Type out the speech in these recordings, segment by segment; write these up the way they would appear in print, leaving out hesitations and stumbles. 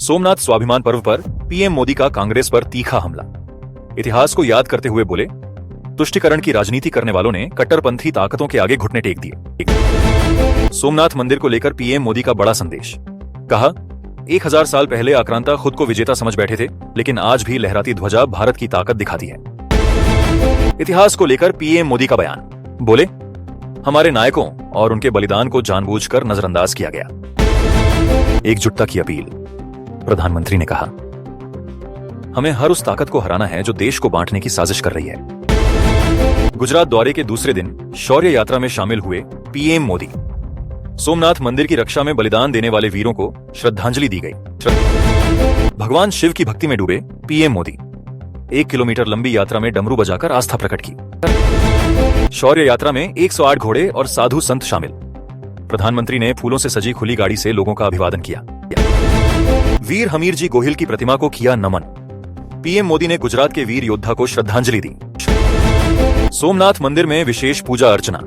सोमनाथ स्वाभिमान पर्व पर पीएम मोदी का कांग्रेस पर तीखा हमला। इतिहास को याद करते हुए बोले, तुष्टिकरण की राजनीति करने वालों ने कट्टरपंथी ताकतों के आगे घुटने टेक दिए। सोमनाथ मंदिर को लेकर पीएम मोदी का बड़ा संदेश। कहा, 1000 साल पहले आक्रांता खुद को विजेता समझ बैठे थे, लेकिन आज भी लहराती ध्वजा भारत की ताकत दिखाती है। इतिहास को लेकर पीएम मोदी का बयान। बोले, हमारे नायकों और उनके बलिदान को जानबूझकर नजरअंदाज किया गया। एकजुटता की अपील। प्रधानमंत्री ने कहा, हमें हर उस ताकत को हराना है जो देश को बांटने की साजिश कर रही है। गुजरात दौरे के दूसरे दिन शौर्य यात्रा में शामिल हुए पीएम मोदी। सोमनाथ मंदिर की रक्षा में बलिदान देने वाले वीरों को श्रद्धांजलि दी गई। भगवान शिव की भक्ति में डूबे पीएम मोदी। 1 किलोमीटर लंबी यात्रा में डमरू बजाकर आस्था प्रकट की। शौर्य यात्रा में 108 घोड़े और साधु संत शामिल। प्रधानमंत्री ने फूलों से सजी खुली गाड़ी से लोगों का अभिवादन किया। वीर हमीरजी गोहिल की प्रतिमा को किया नमन। पीएम मोदी ने गुजरात के वीर योद्धा को श्रद्धांजलि दी। सोमनाथ मंदिर में विशेष पूजा अर्चना।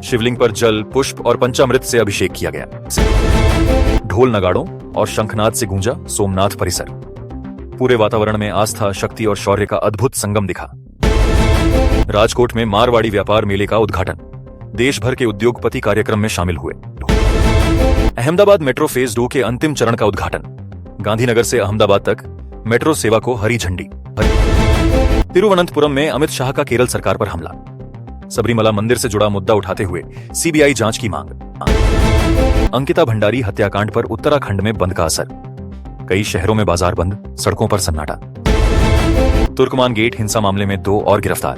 शिवलिंग पर जल, पुष्प और पंचामृत से अभिषेक किया गया। ढोल नगाड़ों और शंखनाद से गूंजा सोमनाथ परिसर। पूरे वातावरण में आस्था, शक्ति और शौर्य का अद्भुत संगम दिखा। राजकोट में मारवाड़ी व्यापार मेले का उद्घाटन। देश भर के उद्योगपति कार्यक्रम में शामिल हुए। अहमदाबाद मेट्रो फेज 2 के अंतिम चरण का उद्घाटन। गांधीनगर से अहमदाबाद तक मेट्रो सेवा को हरी झंडी। तिरुवनंतपुरम में अमित शाह का केरल सरकार पर हमला। सबरीमला मंदिर से जुड़ा मुद्दा उठाते हुए सीबीआई जांच की मांग। अंकिता भंडारी हत्याकांड पर उत्तराखंड में बंद का असर। कई शहरों में बाजार बंद, सड़कों पर सन्नाटा। तुर्कमान गेट हिंसा मामले में 2 और गिरफ्तार।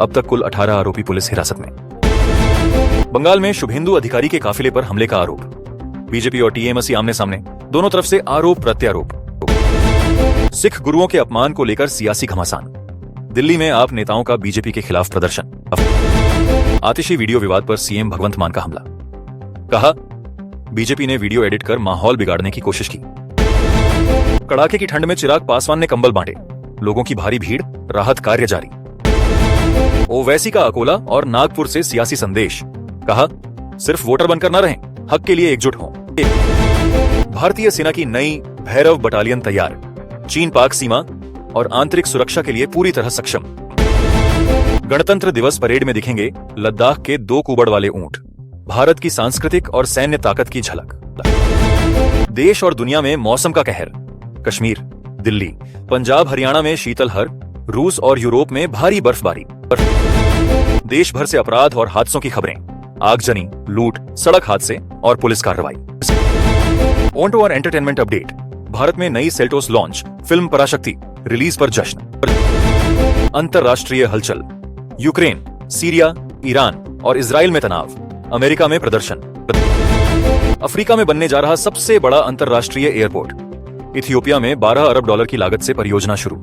अब तक कुल 18 आरोपी पुलिस हिरासत में। बंगाल में शुभेंदु अधिकारी के काफिले पर हमले का आरोप। बीजेपी और टीएमसी आमने सामने, दोनों तरफ से आरोप प्रत्यारोप। सिख गुरुओं के अपमान को लेकर सियासी घमासान। दिल्ली में आप नेताओं का बीजेपी के खिलाफ प्रदर्शन। आतिशी वीडियो विवाद पर सीएम भगवंत मान का हमला। कहा, बीजेपी ने वीडियो एडिट कर माहौल बिगाड़ने की कोशिश की। कड़ाके की ठंड में चिराग पासवान ने कंबल बांटे। लोगों की भारी भीड़, राहत कार्य जारी। ओवैसी का अकोला और नागपुर से सियासी संदेश। कहा, सिर्फ वोटर बनकर न रहें, हक के लिए एकजुट हों। भारतीय सेना की नई भैरव बटालियन तैयार। चीन पाक सीमा और आंतरिक सुरक्षा के लिए पूरी तरह सक्षम। गणतंत्र दिवस परेड में दिखेंगे लद्दाख के 2 कुबड़ वाले ऊंट। भारत की सांस्कृतिक और सैन्य ताकत की झलक। देश और दुनिया में मौसम का कहर। कश्मीर, दिल्ली, पंजाब, हरियाणा में शीतलहर। रूस और यूरोप में भारी बर्फबारी। देश भर से अपराध और हादसों की खबरें। आगजनी, लूट, सड़क हादसे और पुलिस कार्रवाई। ऑटो और एंटरटेनमेंट अपडेट। भारत में नई सेल्टोस लॉन्च। फिल्म पराशक्ति रिलीज पर जश्न। अंतरराष्ट्रीय हलचल। यूक्रेन, सीरिया, ईरान और इजराइल में तनाव। अमेरिका में प्रदर्शन। अफ्रीका में बनने जा रहा सबसे बड़ा अंतरराष्ट्रीय एयरपोर्ट। इथियोपिया में $12 अरब की लागत से परियोजना शुरू।